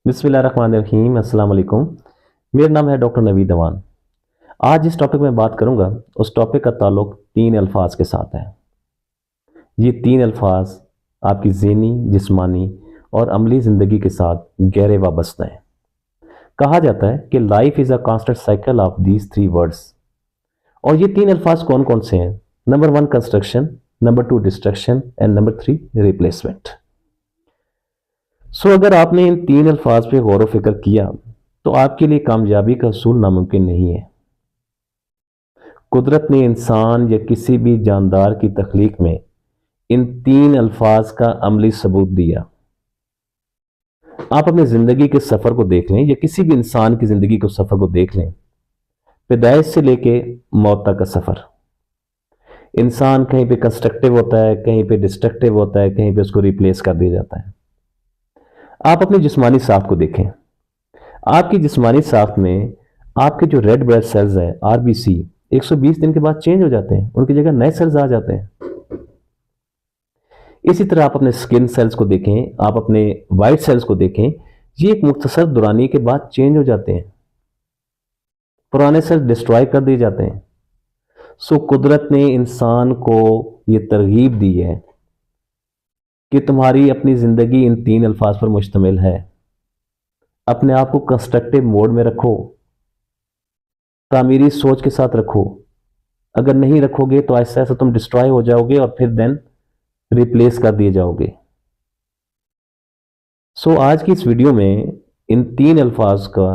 बिस्मिल्लाहिर्रहमानिर्रहीम। अस्सलाम वालेकुम। मेरा नाम है डॉक्टर नवीद अवान। आज जिस टॉपिक में बात करूंगा उस टॉपिक का ताल्लुक तीन अल्फाज के साथ है। ये तीन अल्फाज आपकी ज़हनी, जिस्मानी और अमली ज़िंदगी के साथ गहरे वाबस्ता हैं। कहा जाता है कि life is a constant cycle of these three words. और ये तीन अल्फाज कौन कौन से हैं? Number 1 construction, number 2 destruction and number 3 replacement. अगर आपने इन तीन अल्फाज पे गौर व फिक्र किया तो आपके लिए कामयाबी का असूल नामुमकिन नहीं है। कुदरत ने इंसान या किसी भी जानदार की तख्लीक में इन तीन अल्फाज का अमली सबूत दिया। आप अपनी ज़िंदगी के सफ़र को देख लें या किसी भी इंसान की ज़िंदगी के सफ़र को देख लें, पैदाइश से लेके मौत तक का सफ़र। इंसान कहीं पे कंस्ट्रक्टिव होता है, कहीं पे डिस्ट्रक्टिव होता है, कहीं पे उसको रिप्लेस कर दिया जाता है। आप अपनी जिस्मानी साख्त को देखें। आपकी जिस्मानी साख्त में आपके जो रेड ब्लड सेल्स हैं, आरबीसी, 120 दिन के बाद चेंज हो जाते हैं, उनकी जगह नए सेल्स आ जाते हैं। इसी तरह आप अपने स्किन सेल्स को देखें, आप अपने वाइट सेल्स को देखें, ये एक मुख्तसर दुरानी के बाद चेंज हो जाते हैं, पुराने सेल्स डिस्ट्रॉय कर दिए जाते हैं। कुदरत ने इंसान को ये तरगीब दी है कि तुम्हारी अपनी ज़िंदगी इन तीन अल्फाज पर मुश्तमिल है। अपने आप को कंस्ट्रक्टिव मोड में रखो, तामीरी सोच के साथ रखो। अगर नहीं रखोगे तो ऐसा ऐसा तुम डिस्ट्रॉय हो जाओगे और फिर देन रिप्लेस कर दिए जाओगे। आज की इस वीडियो में इन तीन अल्फाज का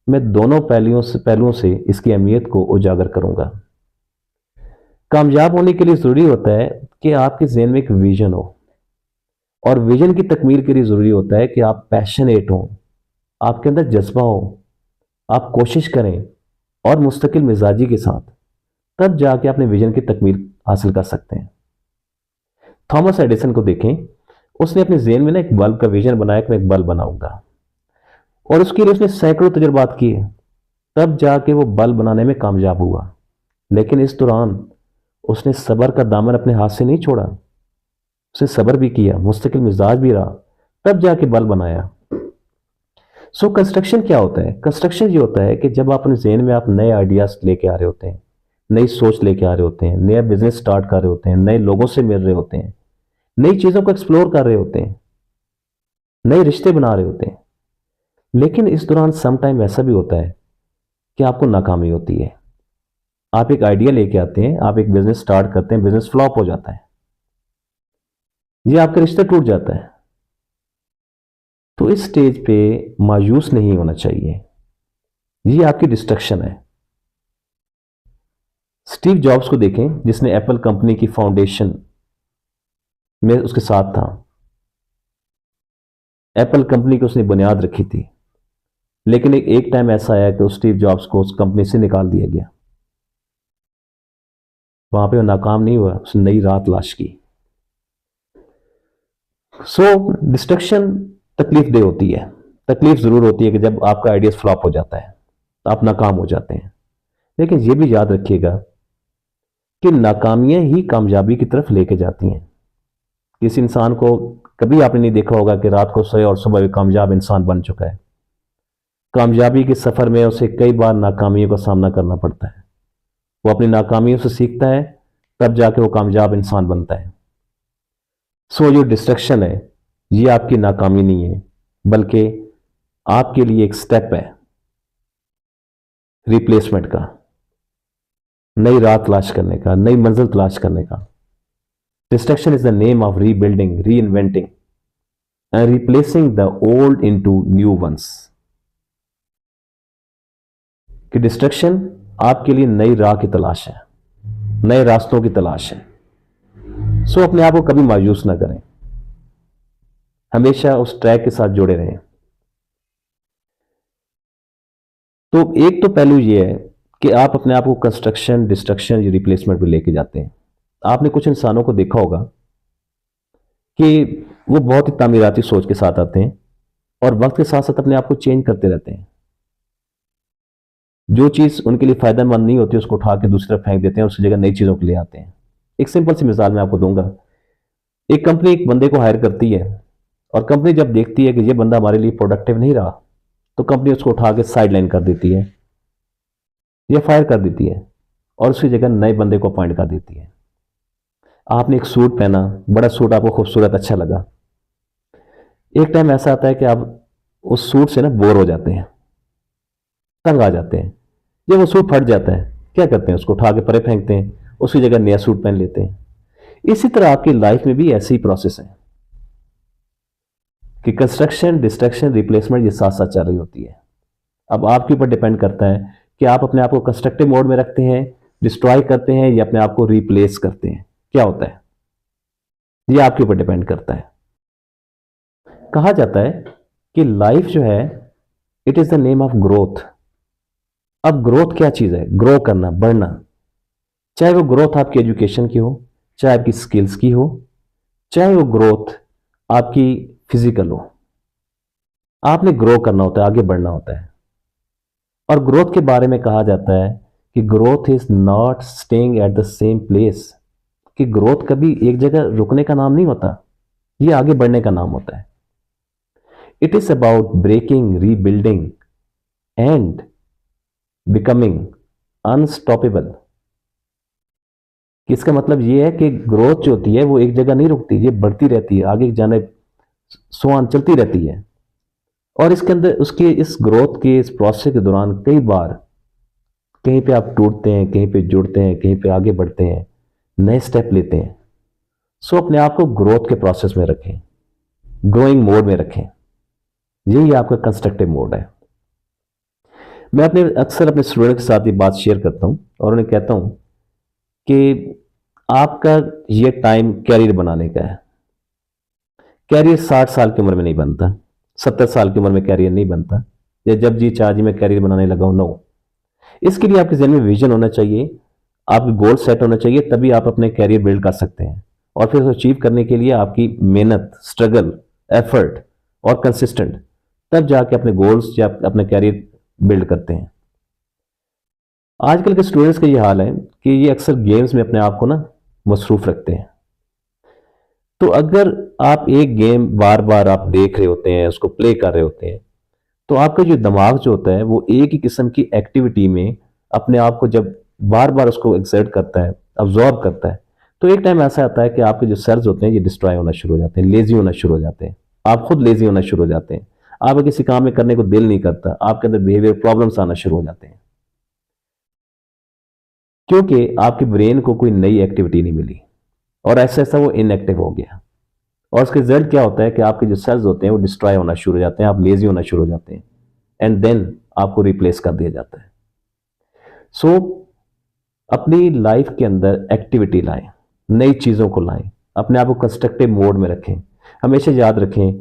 मैं दोनों पहलुओं से इसकी अहमियत को उजागर करूंगा। कामयाब होने के लिए ज़रूरी होता है कि आपके ज़हन में एक विजन हो, और विजन की तकमील के लिए ज़रूरी होता है कि आप पैशनेट हो, आपके अंदर जज्बा हो, आप कोशिश करें और मुस्तकिल मिजाजी के साथ, तब जाके अपने विजन की तकमील हासिल कर सकते हैं। थॉमस एडिसन को देखें, उसने अपने ज़हन में ना एक बल्ब का विजन बनाया कि मैं एक बल्ब बनाऊंगा, और उसके लिए उसने सैकड़ों तजुर्बात किए, तब जाके वो बल्ब बनाने में कामयाब हुआ। लेकिन इस दौरान उसने सब्र का दामन अपने हाथ से नहीं छोड़ा, उसने सब्र भी किया, मुस्तकिल मिजाज भी रहा, तब जाके बल्ब बनाया। कंस्ट्रक्शन क्या होता है? कंस्ट्रक्शन ये होता है कि जब आप अपने ज़हन में आप नए आइडियाज लेके आ रहे होते हैं, नई सोच लेके आ रहे होते हैं, नया बिजनेस स्टार्ट कर रहे होते हैं, नए लोगों से मिल रहे होते हैं, नई चीज़ों को एक्सप्लोर कर रहे होते हैं, नए रिश्ते बना रहे होते हैं। लेकिन इस दौरान सम टाइम ऐसा भी होता है कि आपको नाकामी होती है। आप एक आइडिया लेके आते हैं, आप एक बिजनेस स्टार्ट करते हैं, बिजनेस फ्लॉप हो जाता है, ये आपका रिश्ता टूट जाता है। तो इस स्टेज पे मायूस नहीं होना चाहिए, ये आपकी डिस्ट्रक्शन है। स्टीव जॉब्स को देखें, जिसने एप्पल कंपनी की फाउंडेशन में उसके साथ था, एप्पल कंपनी की उसने बुनियाद रखी थी। लेकिन एक टाइम ऐसा आया कि स्टीव जॉब्स को उस कंपनी से निकाल दिया गया। वहां पे वो नाकाम नहीं हुआ, उसने नई राह तलाश की। डिस्ट्रक्शन तकलीफ दे होती है, तकलीफ जरूर होती है कि जब आपका आइडिया फ्लॉप हो जाता है, आप नाकाम हो जाते हैं। लेकिन यह भी याद रखिएगा कि नाकामियां ही कामयाबी की तरफ लेके जाती हैं। किसी इंसान को कभी आपने नहीं देखा होगा कि रात को सोए और सुबह कामयाब इंसान बन चुका है। कामयाबी के सफर में उसे कई बार नाकामियों का सामना करना पड़ता है। वो अपनी नाकामियों से सीखता है, तब जाके वो कामयाब इंसान बनता है। जो डिस्ट्रक्शन है, ये आपकी नाकामी नहीं है, बल्कि आपके लिए एक स्टेप है रिप्लेसमेंट का, नई राह तलाश करने का, नई मंजिल तलाश करने का। Destruction is the name of rebuilding, reinventing and replacing the old into new ones. कि डिस्ट्रक्शन आपके लिए नई राह की तलाश है, नए रास्तों की तलाश है। अपने आप को कभी मायूस ना करें, हमेशा उस ट्रैक के साथ जुड़े रहें। तो एक तो पहलू ये है कि आप अपने आप को कंस्ट्रक्शन, डिस्ट्रक्शन या रिप्लेसमेंट पे लेके जाते हैं। आपने कुछ इंसानों को देखा होगा कि वो बहुत ही तामीराती सोच के साथ आते हैं और वक्त के साथ साथ अपने आप को चेंज करते रहते हैं। जो चीज़ उनके लिए फायदेमंद नहीं होती उसको उठा के दूसरी तरफ फेंक देते हैं और उसकी जगह नई चीज़ों को ले आते हैं। एक सिंपल सी मिसाल मैं आपको दूंगा। एक कंपनी एक बंदे को हायर करती है और कंपनी जब देखती है कि ये बंदा हमारे लिए प्रोडक्टिव नहीं रहा, तो कंपनी उसको उठा के साइड लाइन कर देती है या फायर कर देती है और उसकी जगह नए बंदे को अपॉइंट कर देती है। आपने एक सूट पहना, बड़ा सूट आपको खूबसूरत अच्छा लगा, एक टाइम ऐसा आता है कि आप उस सूट से ना बोर हो जाते हैं, तंग आ जाते हैं। जब वो सूट फट जाता है, क्या करते हैं? उसको उठा के परे फेंकते हैं, उसकी जगह नया सूट पहन लेते हैं। इसी तरह आपकी लाइफ में भी ऐसी ही प्रोसेस है कि कंस्ट्रक्शन, डिस्ट्रक्शन, रिप्लेसमेंट ये साथ साथ चल रही होती है। अब आपके ऊपर डिपेंड करता है कि आप अपने आप को कंस्ट्रक्टिव मोड में रखते हैं, डिस्ट्रॉय करते हैं, या अपने आप को रिप्लेस करते हैं। क्या होता है, ये आपके ऊपर डिपेंड करता है। कहा जाता है कि लाइफ जो है, it is the name of growth. अब ग्रोथ क्या चीज है? ग्रो करना, बढ़ना। चाहे वो ग्रोथ आपकी एजुकेशन की हो, चाहे आपकी स्किल्स की हो, चाहे वो ग्रोथ आपकी फिजिकल हो, आपने ग्रो करना होता है, आगे बढ़ना होता है। और ग्रोथ के बारे में कहा जाता है कि growth is not staying at the same place, कि ग्रोथ कभी एक जगह रुकने का नाम नहीं होता, ये आगे बढ़ने का नाम होता है। It is about breaking, rebuilding and becoming unstoppable. इसका मतलब ये है कि ग्रोथ जो होती है वो एक जगह नहीं रुकती, ये बढ़ती रहती है, आगे जाने सोआन चलती रहती है। और इसके अंदर उसके इस ग्रोथ के इस प्रोसेस के दौरान कई बार कहीं पे आप टूटते हैं, कहीं पे जुड़ते हैं, कहीं पे आगे बढ़ते हैं, नए स्टेप लेते हैं। सो अपने आप को ग्रोथ के प्रोसेस में रखें, ग्रोइंग मोड में रखें। यही आपका कंस्ट्रक्टिव मोड है। मैं अक्सर अपने स्टूडेंट के साथ ये बात शेयर करता हूं और उन्हें कहता हूं कि आपका ये टाइम कैरियर बनाने का है। कैरियर 60 साल की उम्र में नहीं बनता, 70 साल की उम्र में कैरियर नहीं बनता, या जब जी चाह जी मैं कैरियर बनाने लगा हूं, नो। इसके लिए आपके जहन में विजन होना चाहिए, आपके गोल सेट होना चाहिए, तभी आप अपने कैरियर बिल्ड कर सकते हैं। और फिर अचीव करने के लिए आपकी मेहनत, स्ट्रगल, एफर्ट और कंसिस्टेंट, तब जाके अपने गोल्स या अपने कैरियर बिल्ड करते हैं। आजकल के स्टूडेंट्स का ये हाल है कि ये अक्सर गेम्स में अपने आप को ना मसरूफ रखते हैं। तो अगर आप एक गेम बार बार आप देख रहे होते हैं, उसको प्ले कर रहे होते हैं, तो आपका जो दिमाग जो होता है वो एक ही किस्म की एक्टिविटी में अपने आप को जब बार बार उसको एक्सर्ट करता है, अब्जॉर्ब करता है, तो एक टाइम ऐसा आता है कि आपके जो सेल्स होते हैं ये डिस्ट्रॉय होना शुरू हो जाते हैं, लेजी होना शुरू हो जाते हैं, आप खुद लेजी होना शुरू हो जाते हैं, आप किसी काम में करने को दिल नहीं करता, आपके अंदर बिहेवियर प्रॉब्लम्स आना शुरू हो जाते हैं, क्योंकि आपके ब्रेन को कोई नई एक्टिविटी नहीं मिली और ऐसा ऐसा वो इनएक्टिव हो गया। और उसके रिजल्ट क्या होता है कि आपके जो सेल्स होते हैं वो डिस्ट्रॉय होना शुरू हो जाते हैं, आप लेजी होना शुरू हो जाते हैं, एंड देन आपको रिप्लेस कर दिया जाता है। सो अपनी लाइफ के अंदर एक्टिविटी लाएं, नई चीज़ों को लाएं, अपने आप को कंस्ट्रक्टिव मोड में रखें। हमेशा याद रखें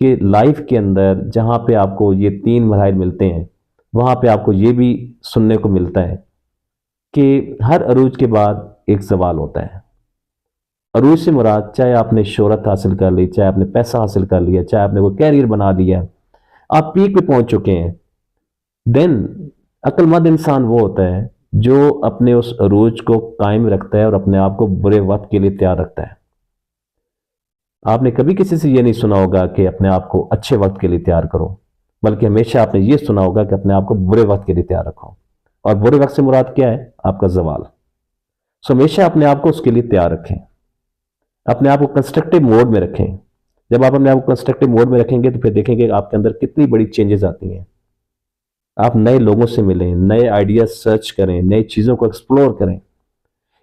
कि लाइफ के अंदर जहाँ पे आपको ये 3 मराहिल मिलते हैं, वहाँ पे आपको ये भी सुनने को मिलता है कि हर अरूज के बाद एक सवाल होता है। अरूज से मुराद, चाहे आपने शोहरत हासिल कर ली, चाहे आपने पैसा हासिल कर लिया, चाहे आपने कोई कैरियर बना लिया, आप पीक पे पहुंच चुके हैं, देन अक्लमंद इंसान वो होता है जो अपने उस अरूज को कायम रखता है और अपने आप को बुरे वक्त के लिए तैयार रखता है। आपने कभी किसी से ये नहीं सुना होगा कि अपने आप को अच्छे वक्त के लिए तैयार करो, बल्कि हमेशा आपने ये सुना होगा कि अपने आप को बुरे वक्त के लिए तैयार रखो। और बुरे वक्त से मुराद क्या है? आपका जवाल। सो हमेशा अपने आप को उसके लिए तैयार रखें, अपने आप को कंस्ट्रक्टिव मोड में रखें। जब आप अपने आप को कंस्ट्रक्टिव मोड में रखेंगे तो फिर देखेंगे आपके अंदर कितनी बड़ी चेंजेस आती हैं। आप नए लोगों से मिलें, नए आइडियाज सर्च करें, नई चीज़ों को एक्सप्लोर करें।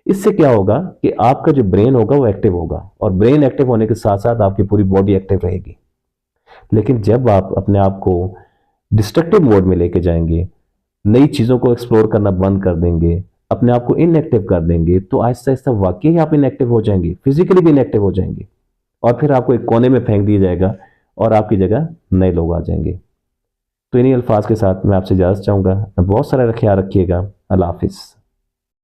इससे क्या होगा कि आपका जो ब्रेन होगा वो एक्टिव होगा, और ब्रेन एक्टिव होने के साथ साथ आपकी पूरी बॉडी एक्टिव रहेगी। लेकिन जब आप अपने आप को डिस्ट्रक्टिव मोड में लेके जाएंगे, नई चीज़ों को एक्सप्लोर करना बंद कर देंगे, अपने आप को इनएक्टिव कर देंगे, तो आहिस्ता आहिस्ता वाकई आप इनएक्टिव हो जाएंगे, फिजिकली भी इनएक्टिव हो जाएंगे, और फिर आपको एक कोने में फेंक दिया जाएगा और आपकी जगह नए लोग आ जाएंगे। तो इन्हीं अल्फाज के साथ मैं आपसे इजाज़त चाहूँगा। बहुत सारा ख्याल रखिएगा। अल्लाह हाफिज़।